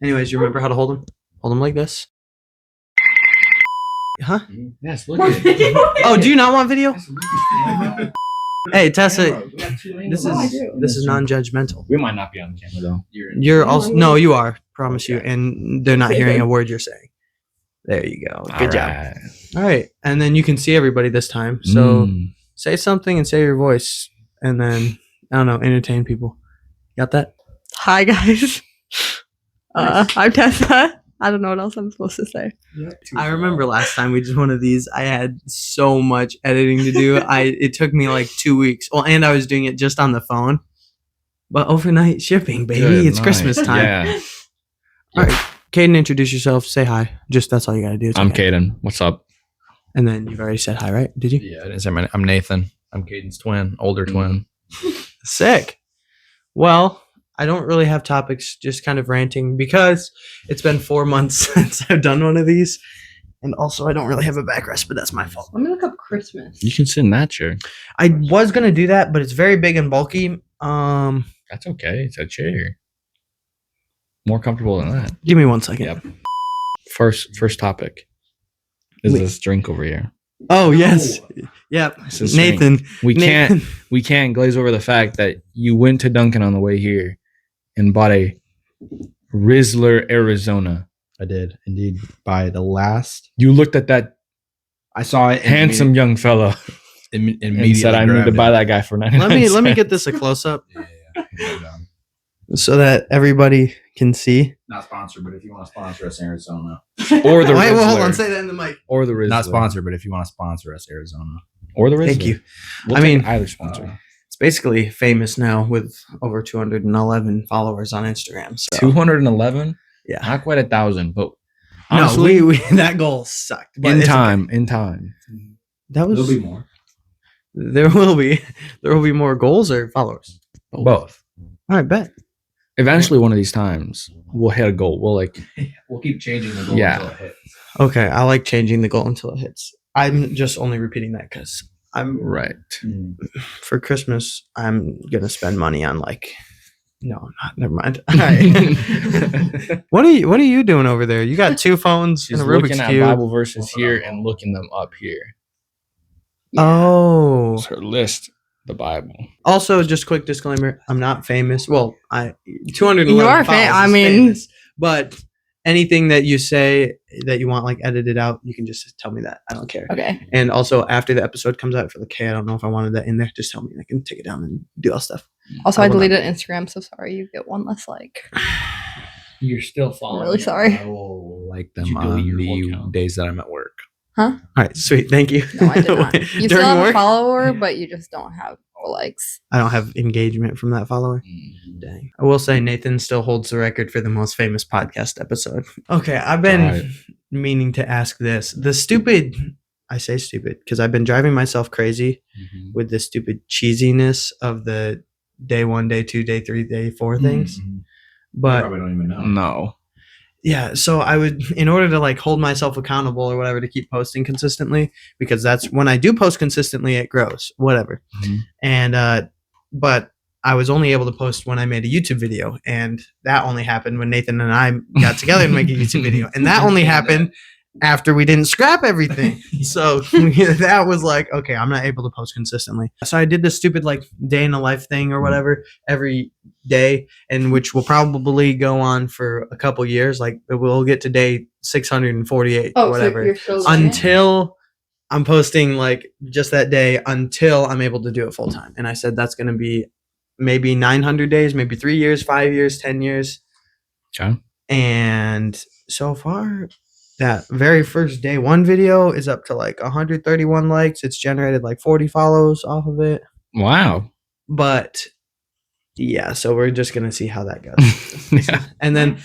Anyways, you remember how to hold them? Hold them like this. Huh? Yes, look at it. Oh, do you not want video? Yes, Hey, Tessa, this is non-judgmental. We might not be on camera though. You're also no, you are. Promise you, Okay. and they're not hearing a word you're saying. There you go. Good job. Right. All right, and then you can see everybody this time. So say something and say your voice, and then I don't know, entertain people. Got that? Hi guys. I'm Tessa. I don't know what else I'm supposed to say. I remember last time we did one of these. I had so much editing to do. It took me like 2 weeks. Well, and I was doing it just on the phone. But overnight shipping, baby. Good It's night. Christmas time. Yeah. All right, Caden, introduce yourself. Say hi. Just that's all you gotta do. It's I'm okay. Caden. What's up? And then you've already said hi, right? Did you? Yeah, I didn't say my name. I'm Nathan. I'm Caden's twin, older twin. Sick. Well, I don't really have topics, just kind of ranting because it's been 4 months since I've done one of these. And also, I don't really have a backrest, but that's my fault. Let me look up Christmas. You can sit in that chair. I was going to do that, but it's very big and bulky. That's okay. It's a chair. More comfortable than that. Give me 1 second. Yep. First topic is Wait. this drink over here. Oh, yes. Yep. This is Nathan. Nathan. We can't glaze over the fact that you went to Dunkin' on the way here and bought a Rizzler Arizona. I did indeed buy the last. You looked at that I saw it handsome young fella immediately and said, "I need to buy that guy for 99 Let me cents." get this a close up Yeah. so that everybody can see. Not sponsored, but if you want to sponsor us, Arizona. Or the Wait, well, hold on. Rizzler. Say that in the mic. Or the Rizzler. Not sponsored, but if you want to sponsor us, Arizona. Or the Rizzler. Thank you. We'll I take mean- either sponsor. It's basically famous now with over 211 followers on Instagram. So 211? yeah. Not quite 1,000, but No, honestly, we that goal sucked. But in it's time, okay. in time. That was There'll be more. there will be more goals or followers. Both. All right, bet. Eventually, one of these times, we'll hit a goal. We'll We'll keep changing the goal Yeah. until it hits. Okay, I like changing the goal until it hits. I'm just only repeating that because right. for Christmas I'm gonna spend money on no, I'm not. Never mind. All right. What are you doing over there? You got 2 phones She's and a Rubik's looking at cube. Bible verses here and looking them up here. Oh. It's her list, the Bible. Also, just quick disclaimer: I'm not famous. Well, 211. You are followers I is mean- famous, but anything that you say that you want edited out, you can just tell me that. I don't care. Okay. And also, after the episode comes out for the K, I don't know if I wanted that in there. Just tell me, and I can take it down and do all stuff. Also, I I will not. deleted Instagram, so sorry. You get one less like. You're still I'm following. really sorry. I will like Did them you delete on your the whole account? days that I'm at work. All right, sweet. Thank you. No, I did not. You still During have a work, follower, but you just don't have the likes. I don't have engagement from that follower. Dang. I will say Nathan still holds the record for the most famous podcast episode. Okay, I've been Right. meaning to ask this. I say stupid because I've been driving myself crazy with the stupid cheesiness of the day 1, day 2, day 3, day 4 things. You But probably don't even know. No. yeah, so I would, in order to hold myself accountable or whatever, to keep posting consistently, because that's when I do post consistently, it grows, whatever. Mhm. And, but I was only able to post when I made a YouTube video, and that only happened when Nathan and I got together to make a YouTube video, and that only happened after we didn't scrap everything. So that was okay, I'm not able to post consistently. So I did this stupid day in the life thing or whatever every day, and which will probably go on for a couple years. We'll get to day 648 or whatever. So you're still doing it? Until I'm posting just that day until I'm able to do it full time. And I said that's going to be maybe 900 days, maybe 3 years, 5 years, 10 years. Okay. And so far, that very first day 1 video is up to 131 likes. It's generated 40 follows off of it. Wow. But yeah, so we're just going to see how that goes. Yeah. And then,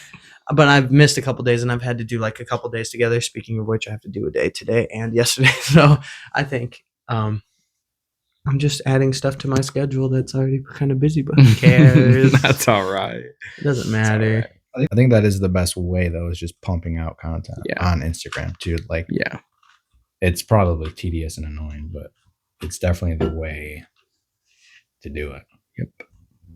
but I've missed a couple days and I've had to do a couple days together. Speaking of which, I have to do a day today and yesterday. So I think I'm just adding stuff to my schedule that's already kind of busy, but who cares? That's all right. It doesn't matter. I think that is the best way though, is just pumping out content Yeah. on Instagram too. Yeah. It's probably tedious and annoying, but it's definitely the way to do it. Yep.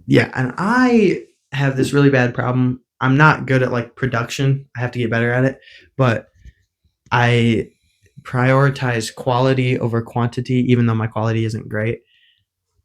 Yeah, and I have this really bad problem. I'm not good at like production. I have to get better at it, but I prioritize quality over quantity, even though my quality isn't great.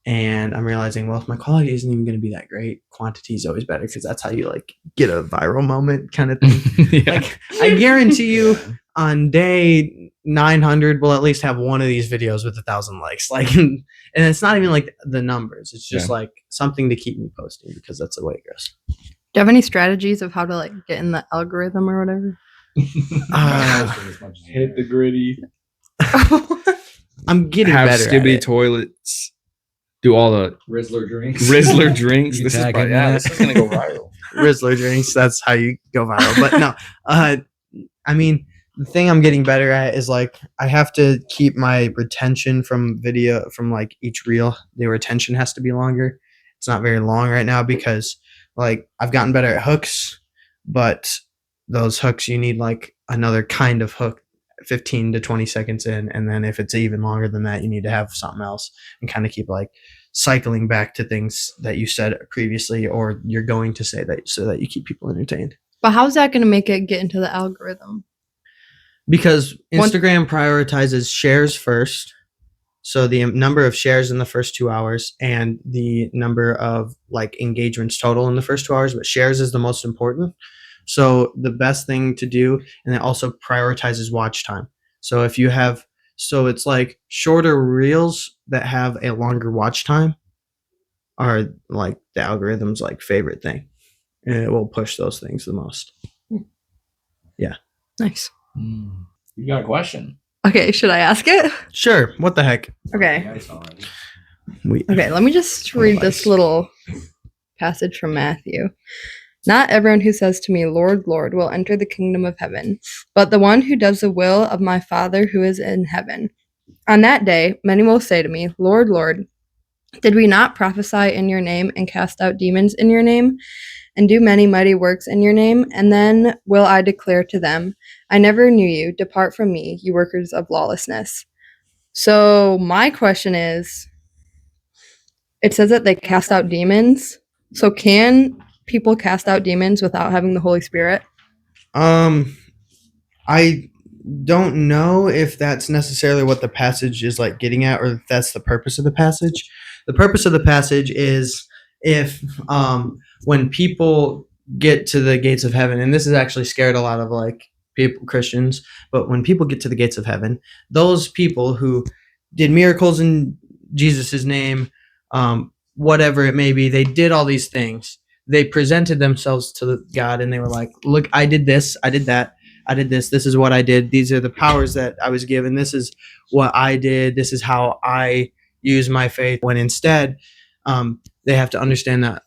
And I'm realizing, well, if my quality isn't even going to be that great, quantity is always better because that's how you like get a viral moment kind of thing. Yeah. Like, I guarantee you on day 900, we'll at least have one of these videos with 1,000 likes. Like, and it's not even like the numbers. It's just Yeah. like something to keep me posting because that's the way it goes. Do you have any strategies of how to like get in the algorithm or whatever? Hit the gritty. I'm getting Have better at skibby it. toilets. Do all the Rizzler drinks. Rizzler drinks. You This is tag probably, him in yeah, it. this is gonna go viral. Rizzler drinks. That's how you go viral. But no, I mean, the thing I'm getting better at is like I have to keep my retention from video from like each reel. The retention has to be longer. It's not very long right now because like I've gotten better at hooks, but those hooks you need like another kind of hook 15 to 20 seconds in, and then if it's even longer than that you need to have something else and kind of keep like cycling back to things that you said previously or you're going to say that so that you keep people entertained. But how's that going to make it get into the algorithm? Because One- Instagram prioritizes shares first. So the number of shares in the first 2 hours and the number of like engagements total in the first 2 hours, but shares is the most important. So the best thing to do, and it also prioritizes watch time. So if you have, so it's like shorter reels that have a longer watch time are like the algorithm's like favorite thing. And it will push those things the most. Nice. You got a question? Okay, should I ask it? Sure. What the heck? Okay. We Okay, let me just read this little passage from Matthew. Not everyone who says to me, Lord, Lord, will enter the kingdom of heaven, but the one who does the will of my Father who is in heaven. On that day, many will say to me, Lord, Lord, did we not prophesy in your name and cast out demons in your name and do many mighty works in your name? And then will I declare to them, I never knew you. Depart from me, you workers of lawlessness. So my question is, it says that they cast out demons. So can people cast out demons without having the Holy Spirit? I don't know if that's necessarily what the passage is like getting at, or if that's the purpose of the passage. The purpose of the passage is if when people get to the gates of heaven, and this has actually scared a lot of like people, Christians, but when people get to the gates of heaven, those people who did miracles in Jesus's name, whatever it may be, they did all these things. They presented themselves to God and they were like, look, I did this, I did that, I did this, this is what I did, these are the powers that I was given, this is what I did, this is how I use my faith. When instead, they have to understand that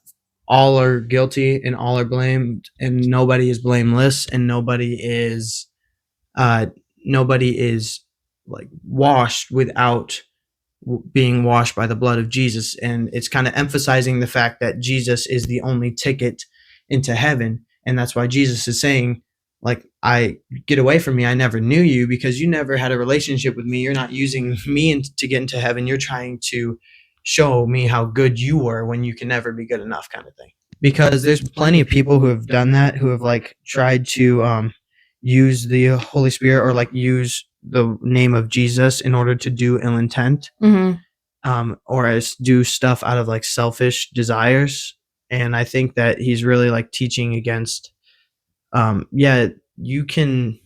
all are guilty and all are blamed, and nobody is blameless, and nobody is like washed without being washed by the blood of Jesus. And it's kind of emphasizing the fact that Jesus is the only ticket into heaven, and that's why Jesus is saying, like, I get away from me, I never knew you, because you never had a relationship with me. You're not using me to get into heaven. You're trying to show me how good you were when you can never be good enough, kind of thing. Because there's plenty of people who have done that, who have like tried to use the Holy Spirit or like use the name of Jesus in order to do ill intent, or as do stuff out of like selfish desires. And I think that he's really like teaching against, you can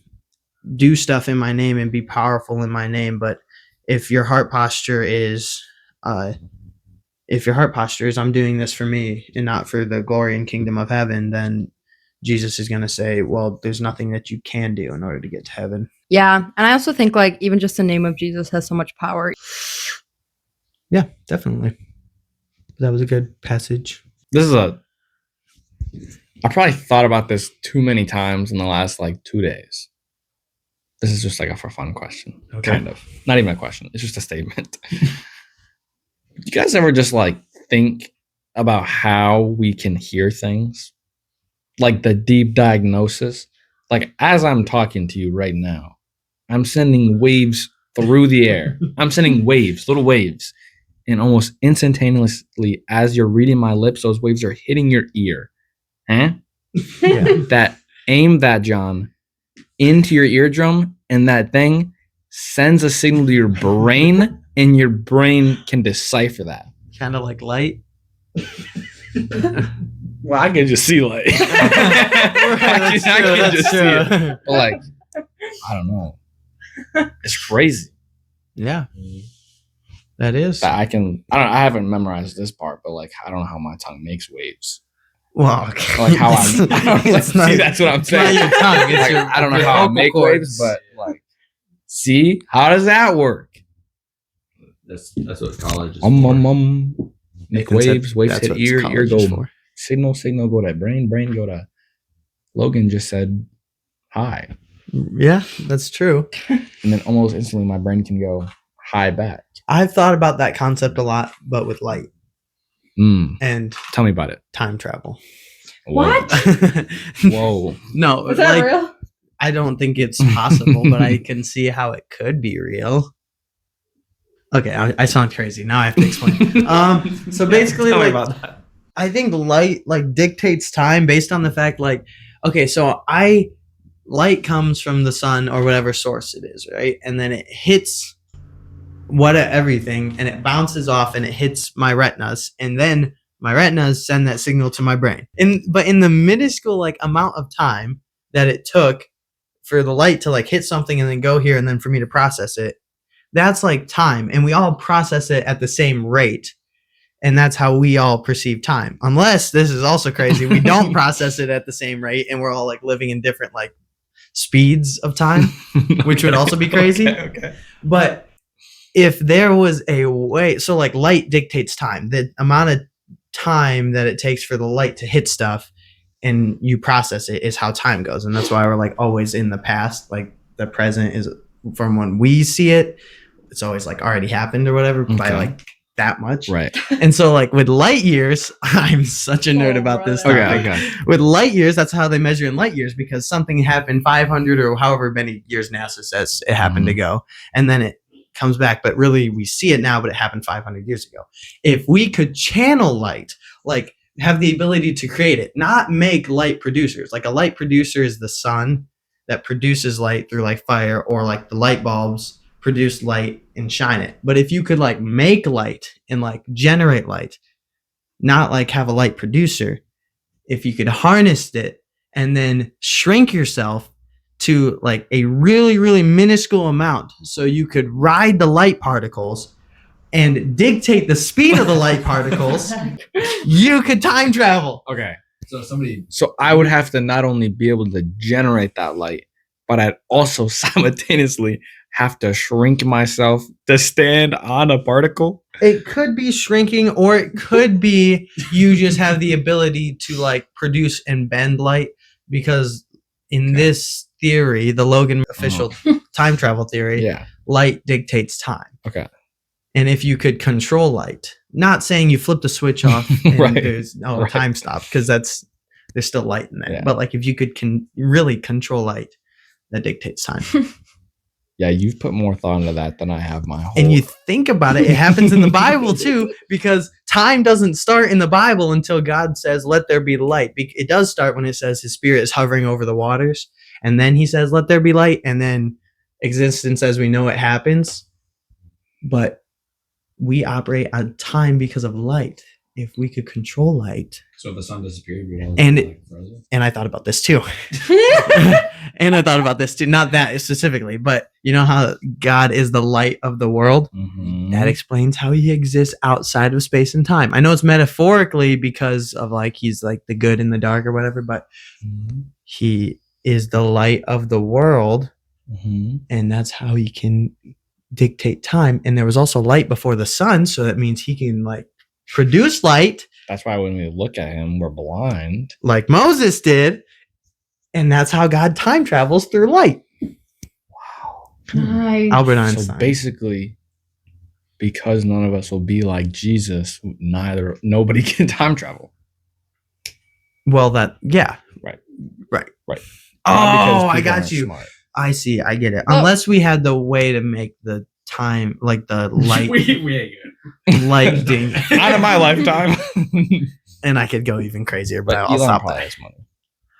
do stuff in my name and be powerful in my name, but if your heart posture is I'm doing this for me and not for the glory and kingdom of heaven, then Jesus is going to say, well, there's nothing that you can do in order to get to heaven. Yeah. And I also think like even just the name of Jesus has so much power. Yeah, definitely. That was a good passage. I probably thought about this too many times in the last like 2 days. This is just like a for fun question. Okay. Kind of. Not even a question. It's just a statement. You guys ever just like think about how we can hear things? Like the deep diagnosis? Like as I'm talking to you right now, I'm sending waves through the air. I'm sending waves, little waves. And almost instantaneously, as you're reading my lips, those waves are hitting your ear. Huh? that aim that, John, into your eardrum, and that thing sends a signal to your brain, and your brain can decipher that. Kind of like light. Well, I can just see light. That's I true, can that's just see true. it. But like, I don't know. It's crazy. Yeah, that is. That I haven't memorized this part, but like, I don't know how my tongue makes waves. Well, okay. Like how It's not- see, that's what I'm it's not saying. your tongue, it's Like, your- I don't know your how I vocal make cords. waves, but like, see, how does that work? That's what college is. Make Nathan said waves, waves that's hit what ear, ear college go is for. signal go to brain, brain go to. Logan just said hi, Yeah, that's true. and then almost instantly my brain can go hi back. I've thought about that concept a lot, but with light and Tell me about it. time travel. What? Whoa. No, Is that like, real? I don't think it's possible, but I can see how it could be real. Okay, I sound crazy. Now I have to explain. So basically, Tell me like, about that. I think light like dictates time based on the fact like, okay, so light comes from the sun or whatever source it is, right? And then it hits everything, and it bounces off and it hits my retinas, and then my retinas send that signal to my brain. But in the minuscule like amount of time that it took for the light to like hit something and then go here and then for me to process it, that's like time, and we all process it at the same rate. And that's how we all perceive time. Unless, this is also crazy, we don't process it at the same rate and we're all like living in different like speeds of time, which would also be crazy. Okay. But if there was a way, so like light dictates time, the amount of time that it takes for the light to hit stuff and you process it is how time goes. And that's why we're like always in the past. Like the present is from when we see it, it's always like already happened or whatever by Okay. like that much. Right. And so like with light years, I'm such a nerd Oh, about this brother. topic. Okay. With light years, that's how they measure in light years, because something happened 500 or however many years NASA says it happened to go, and then it comes back. But really, we see it now, but it happened 500 years ago. If we could channel light, like have the ability to create it, not make light producers. Like a light producer is the sun that produces light through like fire, or like the light bulbs produce light and shine it. But if you could like make light and like generate light, not like have a light producer, if you could harness it and then shrink yourself to like a really, really minuscule amount so you could ride the light particles and dictate the speed of the light particles, you could time travel. Okay. So So I would have to not only be able to generate that light, but I'd also simultaneously have to shrink myself to stand on a particle. It could be shrinking, or it could be you just have the ability to like produce and bend light, because in this theory, the Logan official time travel theory, Yeah. light dictates time. Okay. And if you could control light, not saying you flip the switch off and Right. there's no Right. time stop, because there's still light in there. Yeah. But like if you could really control light, that dictates time. Yeah, you've put more thought into that than I have my whole. And you think about it, it happens in the Bible too, because time doesn't start in the Bible until God says, let there be light. It does start when it says his spirit is hovering over the waters. And then he says, let there be light. And then existence as we know it happens. But we operate on time because of light. If we could control light. if the sun disappeared, we'd all And be, it- like, frozen. And I thought about this too. And I thought about this too. Not that specifically, but you know how God is the light of the world? Mhm. That explains how he exists outside of space and time. I know it's metaphorically because of like he's like the good in the dark or whatever, but Mhm. he is the light of the world, Mhm. and that's how he can dictate time. And there was also light before the sun, so that means he can like produce light That's why when we look at him, we're blind. like Moses did, and that's how God time travels through light. Nice. Albert So Einstein. basically, because none of us will be like Jesus, nobody can time travel. Well, yeah. Right. Right. Right. Oh, Not because I people got aren't you. smart. I see. I get it. Well- Unless we had the way to make the time, like the light, we ain't good. light ding, Not in my lifetime. and I could go even crazier, but But I'll Elon stop probably that. has money.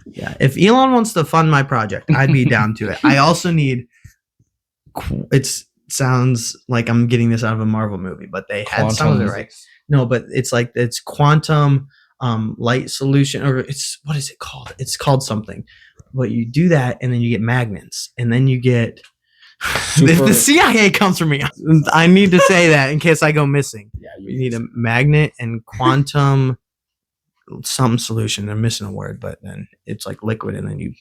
Yeah, if Elon wants to fund my project, I'd be down to it. I also need. It sounds like I'm getting this out of a Marvel movie, but they had some of it right. No, but it's quantum light solution, or it's what is it called? It's called something. But you do that, and then you get magnets, and then you get. The CIA comes from me. I need to say that in case I go missing. Yeah, You need a magnet and quantum some solution. I'm missing a word, but then it's like liquid, and then you.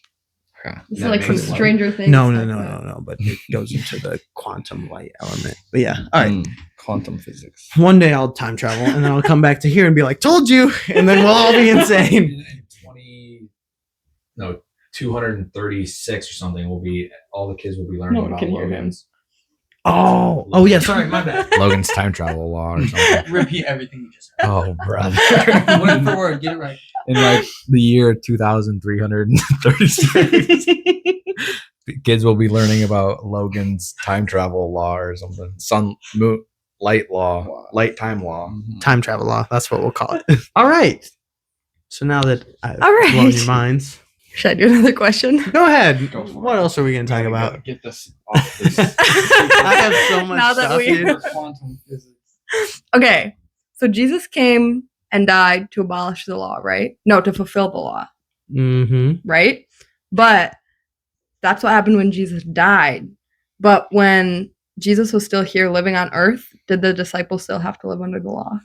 It's That like some makes sense. Stranger Things. No. But it goes into the quantum light element. But yeah, all right. Quantum physics. One day I'll time travel, and then I'll come back to here and be like, "Told you," and then we'll all be insane. 236 or something will be all the kids will be learning No one about can hear him. Logan's. Oh yeah. Sorry, my bad. Logan's time travel law or something. Repeat everything you just said. Oh, brother. Word for word, get it right. In like the year 2336, kids will be learning about Logan's time travel law or something. Sun, moon, light law, light time law. Time travel law. That's what we'll call it. All right. So now that I've All right. blown your minds, Should I do another question? go ahead. Go for What it. else are we going to talk about? Get this off this. I have so much Now that stuff, we- dude. Quantum physics. Okay, so Jesus came and died to abolish the law, right? No, to fulfill the law, Mm-hmm. right? But that's what happened when Jesus died. But when Jesus was still here living on earth, did the disciples still have to live under the law?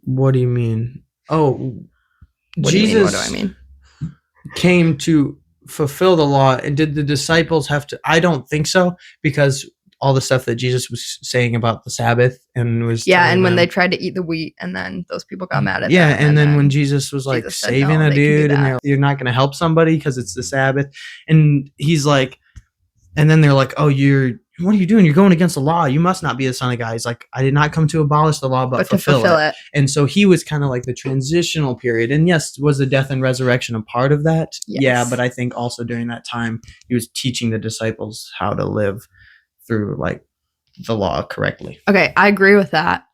What do you mean? Oh, What do you mean? Jesus What do I mean? came to fulfill the law, and did the disciples have to? I don't think so, because all the stuff that Jesus was saying about the Sabbath and was Yeah, telling and when them- they tried to eat the wheat, and then those people got mad at yeah, them. and then when Jesus was like Jesus said, saving "No, a they can do dude, and that." you're not going to help somebody because it's the Sabbath, and he's like, and then they're like, oh, what are you doing? You're going against the law. You must not be the son of God. He's like, I did not come to abolish the law, but but to fulfill it. it. And so he was kind of like the transitional period. And yes, was the death and resurrection a part of that? Yes. Yeah, but I think also during that time, he was teaching the disciples how to live through like the law correctly. Okay, I agree with that.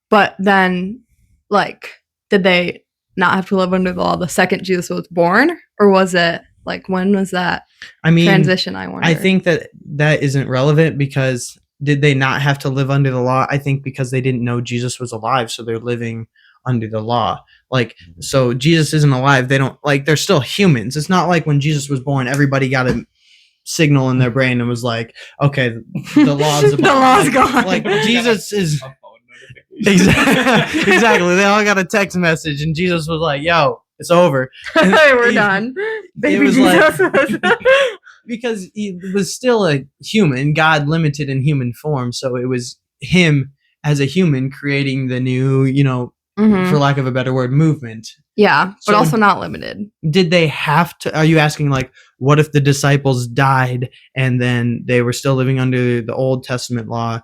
But then, like, did they not have to live under the law the second Jesus was born? Or was it, like, when was that I mean, transition, I wonder? I think that isn't relevant, because did they not have to live under the law? I think because they didn't know Jesus was alive, so they're living under the law. Like, so Jesus isn't alive. They don't, like, they're still humans. It's not like when Jesus was born, everybody got a signal in their brain and was like, okay, the law's The law's like, gone. Like, Jesus is A phone notification. exactly. They all got a text message, and Jesus was like, "Yo, it's over." We're He- done. It Baby was Jesus like because he was still a human, God limited in human form, so it was him as a human creating the new, Mhm. for lack of a better word, movement. Yeah, but So- also not limited. Did they have to? Are you asking like, what if the disciples died and then they were still living under the Old Testament law?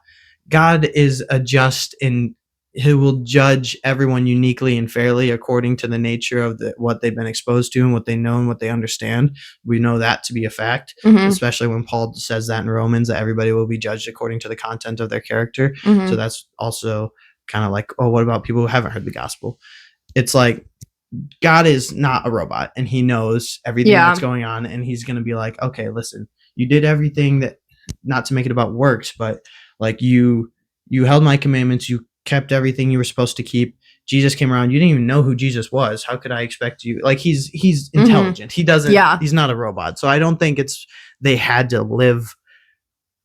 God is a just, and he will judge everyone uniquely and fairly according to the nature of what they've been exposed to and what they know and what they understand. We know that to be a fact, Mhm, especially when Paul says that in Romans, that everybody will be judged according to the content of their character. mhm. So that's also kind of like, oh, what about people who haven't heard the gospel? It's like God is not a robot, and he knows everything Yeah. that's going on, and he's going to be like, okay, listen, you did everything that, not to make it about works, but like you held my commandments, you kept everything you were supposed to keep. Jesus came around, you didn't even know who Jesus was. How could I expect you? Like, he's intelligent. He doesn't, Yeah. he's not a robot. So I don't think they had to live.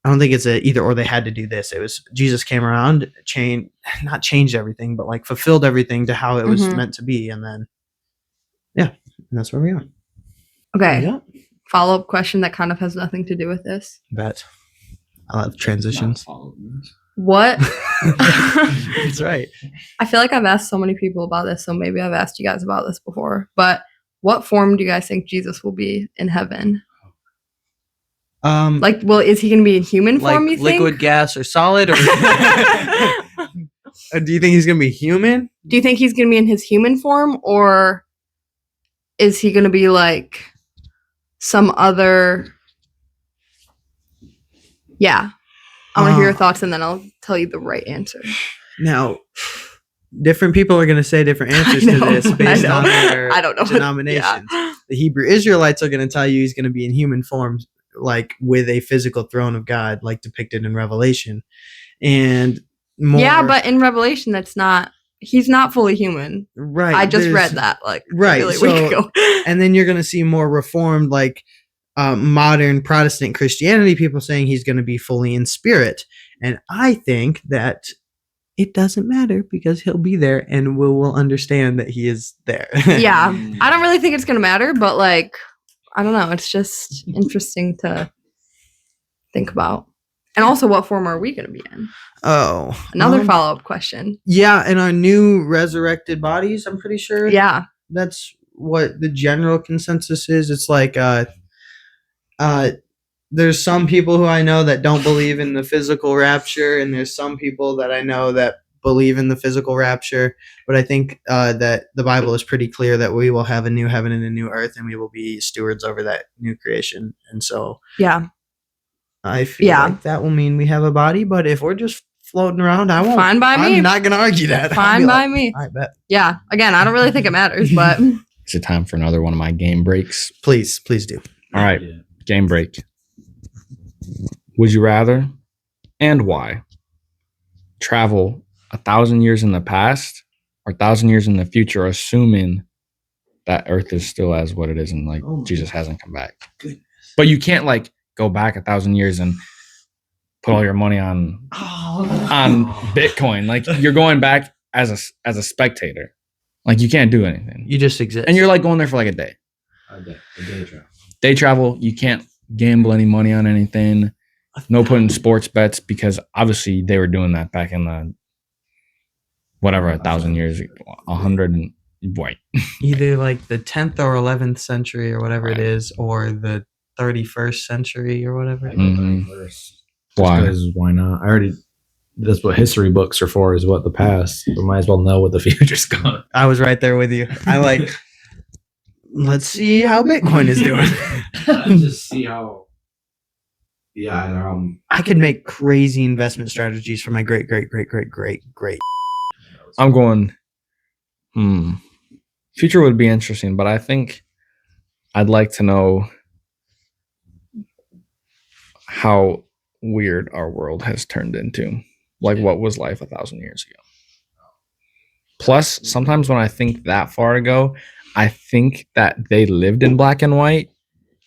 I don't think it's a either or. They had to do this. It was Jesus came around, not changed everything, but like fulfilled everything to how it was Mhm. meant to be. And then, yeah, and that's where we are. Okay, Yeah. follow-up question that kind of has nothing to do with this. Bet. I love transitions. What? That's right. I feel like I've asked so many people about this, so maybe I've asked you guys about this before. But what form do you guys think Jesus will be in heaven? Like, is he going to be in human form, you liquid, think? gas, or solid? Or do you think he's gonna be human? Do you think he's going to be in his human form, or is he going to be like some other? Yeah. I want to hear your thoughts, and then I'll tell you the right answer. Now, different people are going to say different answers to this based on their I don't know. denominations. Yeah. The Hebrew Israelites are going to tell you he's going to be in human form, like with a physical throne of God, like depicted in Revelation. And more, Yeah, but in Revelation, he's not fully human. right, I just there's- read that right, really so- week ago. and then you're going to see more reformed, like modern Protestant Christianity people saying he's going to be fully in spirit. And I think that it doesn't matter because he'll be there and we will understand that he is there. Yeah, I don't really think it's gonna matter, but like, I don't know. It's just interesting to think about. And also, what form are we gonna be in? Oh, Another follow-up question. Yeah, in our new resurrected bodies, I'm pretty sure. Yeah, That's what the general consensus is. It's like there's some people who I know that don't believe in the physical rapture, and there's some people that I know that believe in the physical rapture. But I think that the Bible is pretty clear that we will have a new heaven and a new earth, and we will be stewards over that new creation. And so yeah. I feel like that will mean we have a body. But if we're just floating around, I won't. Fine by me. I'm not gonna argue that. I'll Fine be by like, me. I bet. Yeah. Again, I don't really think it matters, but Is it time for another one of my game breaks? Please do. All right, Yeah. game break. Would you rather, and why, travel 1,000 years in the past or 1,000 years in the future, assuming that Earth is still as what it is and like Oh my Jesus hasn't come back? goodness. But you can't like go back 1,000 years and put all your money on Bitcoin. Like you're going back as a spectator. Like you can't do anything. You just exist. And you're like going there for like a day. A day travel. Day travel, you can't gamble any money on anything. No putting sports bets because obviously they were doing that back in the whatever 1,000 years, 100 and wait. either like the 10th or 11th century or whatever Right. it is, or the 31st century or whatever. Mhm. First. Why? Because why not? I already. That's what history books are for. Is what the past. We might as well know what the future's going. I was right there with you. I like. Let's see how Bitcoin is doing. Just see how. Yeah, I could make crazy investment strategies for my great. I'm going, future would be interesting, but I think I'd like to know how weird our world has turned into. Like, what was life 1,000 years ago? Plus, sometimes when I think that far ago, I think that they lived in black and white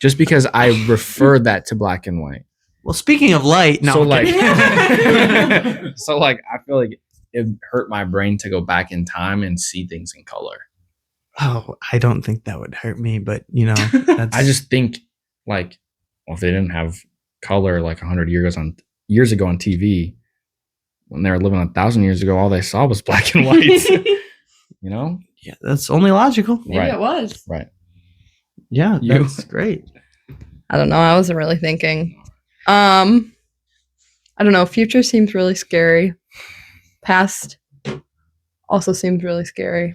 just because I refer that to black and white. Well, speaking of light, no. So I'm like, kidding. so like, I feel like it hurt my brain to go back in time and see things in color. Oh, I don't think that would hurt me, but you know, that's, I just think like, well, if they didn't have color like 100 years ago on TV, when they were living 1,000 years ago, all they saw was black and white. You know? yeah, that's only logical. maybe Right. it was. Right. Yeah, You. that's great. I don't know. I wasn't really thinking. I don't know. Future seems really scary. Past also seems really scary.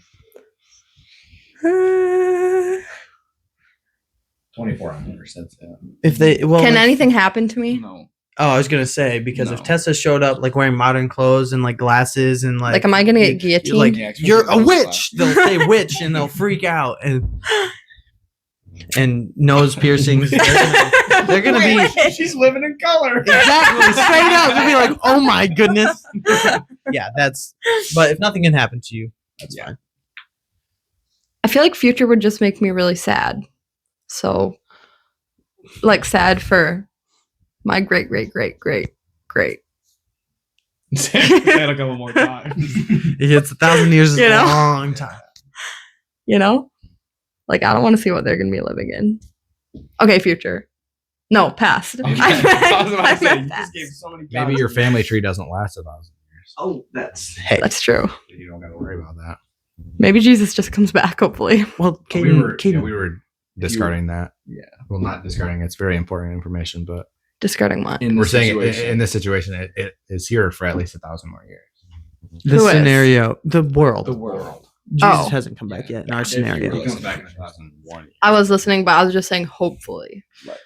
24 hours. That's it. If they Can anything happen to me? No. Oh, I was gonna say because if No. Tessa showed up like wearing modern clothes and like glasses and Like, am I gonna get you're guillotined? like Yeah, you're a especially witch, those they'll say witch and they'll freak out and nose piercings. They're gonna be She's living in color. exactly straight up. They'll be like, oh my goodness. Yeah, that's. But if nothing can happen to you, that's fine. I feel like future would just make me really sad. So, like, sad for my great. Say it a couple more times. It's 1,000 years is You a know? long time. You know? Like, I don't want to see what they're going to be living in. Okay, future. No, past. Okay. I meant- I was about I to say, meant you past. just gave so many Maybe your family tree doesn't last 1,000 years. Oh, that's hey. That's true. You don't got to worry about that. Maybe Jesus just comes back, hopefully. Well, We were discarding that. Yeah. Well, not discarding. It's very important information, but Discarding what? In we're this saying situation. in this situation, it is here for at least 1,000 more years. the Who is? scenario, the world. the world. Jesus Oh. hasn't come back yet in our If you scenario. really- He comes back in 2001. I was listening, but I was just saying, hopefully. Right.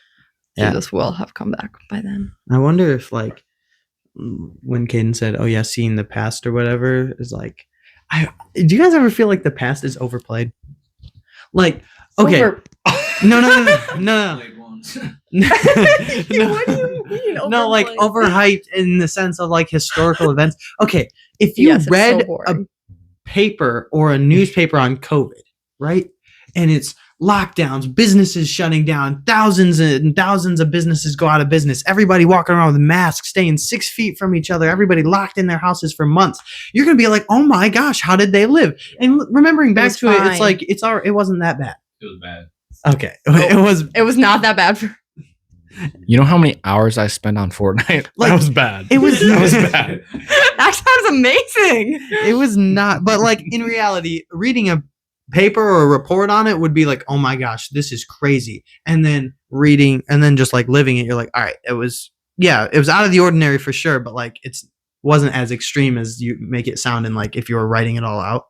Yeah. Jesus will have come back by then. I wonder if like when Caden said, "Oh yeah, seeing the past or whatever," is like, Do you guys ever feel like the past is overplayed? Like, okay, no. Big ones. What do you mean? No, like overplayed? overhyped in the sense of like historical events. Okay, if you Yes, it's so read a boring. paper or a newspaper on COVID, right? And it's lockdowns, businesses shutting down, thousands and thousands of businesses go out of business, everybody walking around with masks, staying 6 feet from each other, everybody locked in their houses for months. You're gonna be like, oh my gosh, how did they live? And remembering back was to it, it's fine. like it wasn't that bad. It was bad. Okay, it was It was not that bad for. You know how many hours I spent on Fortnite? Like, that was bad. it was that was bad. That sounds amazing. it was not, but like in reality, reading a paper or a report on it would be like, oh my gosh, this is crazy. And then reading and then just like living it, you're like, all right, it was out of the ordinary for sure, but like it's wasn't as extreme as you make it sound in like if you were writing it all out.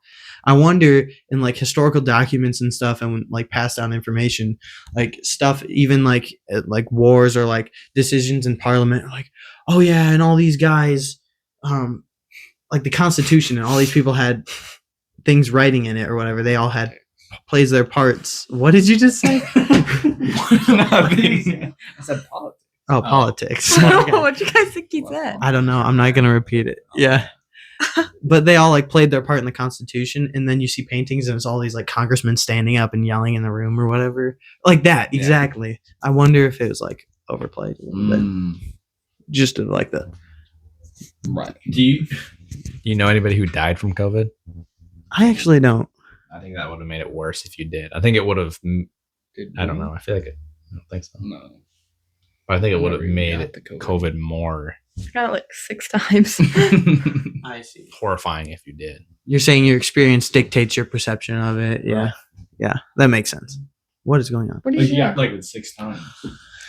I wonder in like historical documents and stuff and like passed down information, like stuff even like wars or like decisions in parliament, like, oh yeah, and all these guys, like the Constitution and all these people had things writing in it or whatever. They all had plays their parts. What did you just say? I said politics. Oh, politics. What you guys think he said? I don't know. I'm not gonna repeat it. Yeah. But they all like played their part in the Constitution, and then you see paintings and it's all these like congressmen standing up and yelling in the room or whatever. Like that, Yeah. exactly. I wonder if it was like overplayed a little bit. Mm. Just to like that. Right. Do you? You know anybody who died from COVID? I actually don't. I think that would have made it worse if you did. I think it would have. I don't know. I feel like I don't think so. No. But I think it would have Never even made got it the COVID. COVID more I got it like 6 times. I see. horrifying if you did. You're saying your experience dictates your perception of it. Yeah. Yeah. That makes sense. What is going on? What do Like, you you got got? like with 6 times.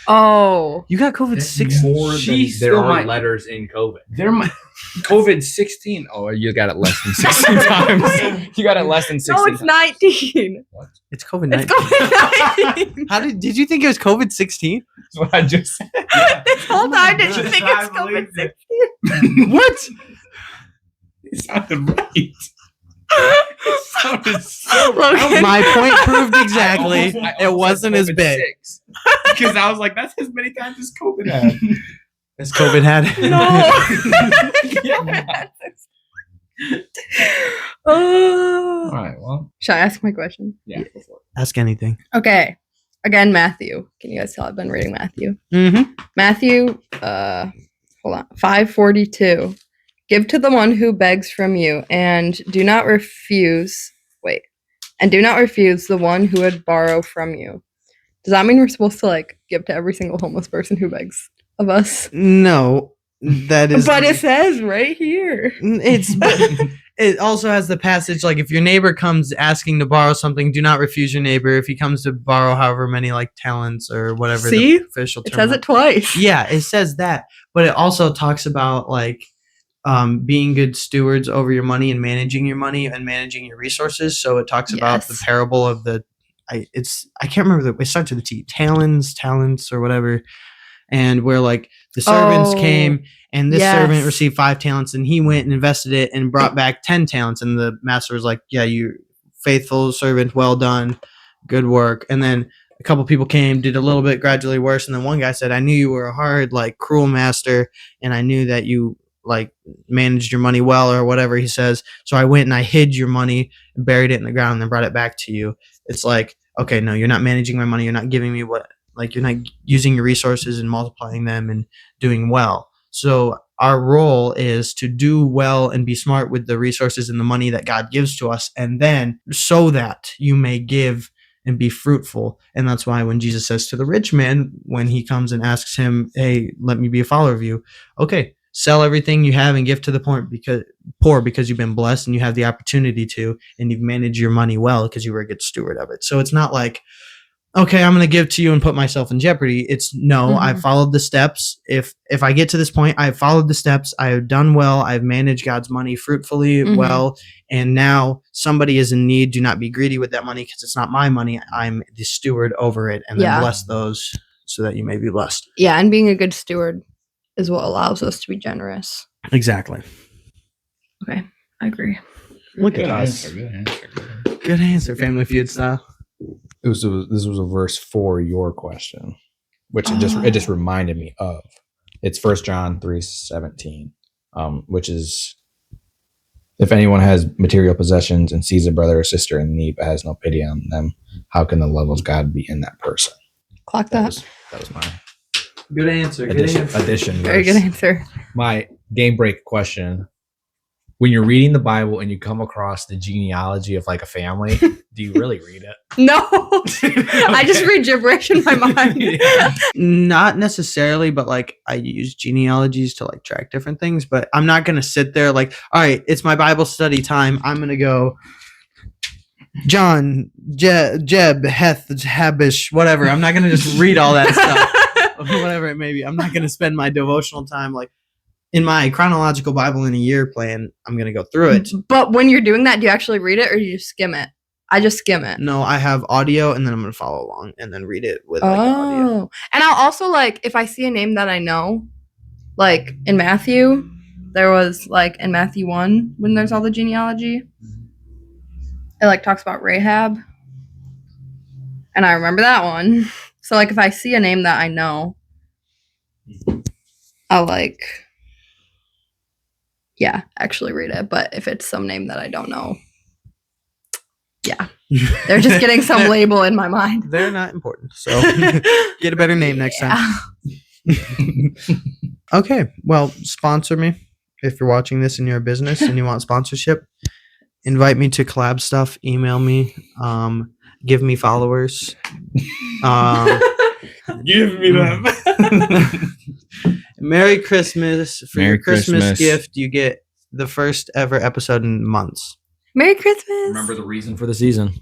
Oh. You got COVID That's 6 more than She's there still are might- letters in COVID. There might COVID 16. Oh, you got it less than 16 times. You got it less than 16 No, it's times. 19. It's COVID 19. It's COVID-19. How did you think it was COVID 16? That's what I just said. This whole time, did you gosh, think I it's believe COVID it. What? It sounded right. It sounded so Logan. My point proved exactly. I It almost wasn't said as COVID big. 6. Because I was like, that's as many times as COVID had. As COVID had. No. Oh. All right, well, Should I ask my question? yeah. Go for it. Ask anything. Okay. Again, Matthew. Can you guys tell I've been reading Matthew? Mm-hmm. Matthew, hold on. 5:42. Give to the one who begs from you, and do not refuse. Wait. And do not refuse the one who would borrow from you. Does that mean we're supposed to like give to every single homeless person who begs of us? No, that is. But it says right here. It's. But it also has the passage like if your neighbor comes asking to borrow something, do not refuse your neighbor. If he comes to borrow however many like talents or whatever See? the official It term. says it twice. Yeah, it says that, but it also talks about like being good stewards over your money and managing your money and managing your resources. So it talks about the Yes. parable of the I can't remember it starts with the T, talents or whatever, and where like the servants Oh, came and this servant yes. received 5 talents and he went and invested it and brought back 10 talents, and the master was like, yeah, you faithful servant, well done, good work. And then a couple people came, did a little bit gradually worse, and then one guy said, I knew you were a hard, like cruel master, and I knew that you like managed your money well or whatever he says. So I went and I hid your money and buried it in the ground and then brought it back to you. It's like, okay, no, you're not managing my money. You're not giving me what, like you're not using your resources and multiplying them and doing well. So our role is to do well and be smart with the resources and the money that God gives to us. And then so that you may give and be fruitful. And that's why when Jesus says to the rich man, when he comes and asks him, hey, let me be a follower of you. Okay, sell everything you have and give to the poor because you've been blessed and you have the opportunity to, and you've managed your money well because you were a good steward of it. So it's not like, okay, I'm going to give to you and put myself in jeopardy. It's no, Mhm. I've followed the steps. If I get to this point, I've followed the steps. I've done well. I've managed God's money fruitfully Mhm. well. And now somebody is in need. Do not be greedy with that money because it's not my money. I'm the steward over it, and Yeah. then bless those so that you may be blessed. Yeah, and being a good steward is what allows us to be generous. Exactly. Okay, I agree. Look at us. Good answer. Good answer, Family Feud style. This was a verse for your question, which it just reminded me of. It's 1 John 3:17, which is, if anyone has material possessions and sees a brother or sister in need but has no pity on them, how can the love of God be in that person? Clock that. That was my Good answer. addition. Very good answer. My game break question: when you're reading the Bible and you come across the genealogy of like a family, do you really read it? No, I just read gibberish in my mind. Not necessarily, but like I use genealogies to like track different things. But I'm not gonna sit there like, all right, it's my Bible study time. I'm gonna go John, Jeb, Heth, Habish, whatever. I'm not gonna just read all that stuff, whatever it may be. I'm not gonna spend my devotional time like in my chronological Bible in a year plan. I'm gonna go through it. But when you're doing that, do you actually read it or do you just skim it? I just skim it. No, I have audio, and then I'm gonna follow along and then read it with like the audio. Oh, and I'll also like if I see a name that I know, like in Matthew, there was like in Matthew 1 when there's all the genealogy, it like talks about Rahab, and I remember that one. So like if I see a name that I know, I'll like, yeah, actually read it. But if it's some name that I don't know, yeah, they're just getting some label in my mind. They're not important. So get a better name next time. Okay. Well, sponsor me. If you're watching this and you're a business and you want sponsorship, invite me to collab stuff. Email me. Give me followers. Give me them. Merry Christmas. For Merry your Christmas Christmas. gift, you get the first ever episode in months. Merry Christmas. Remember the reason for the season.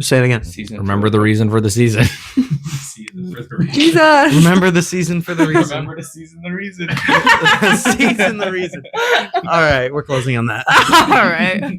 Say it again. Season Remember the reason for the season. Season for the reason. Jesus. Remember the season for the reason. Remember the season, the reason. The season, the reason. All right. We're closing on that. All right.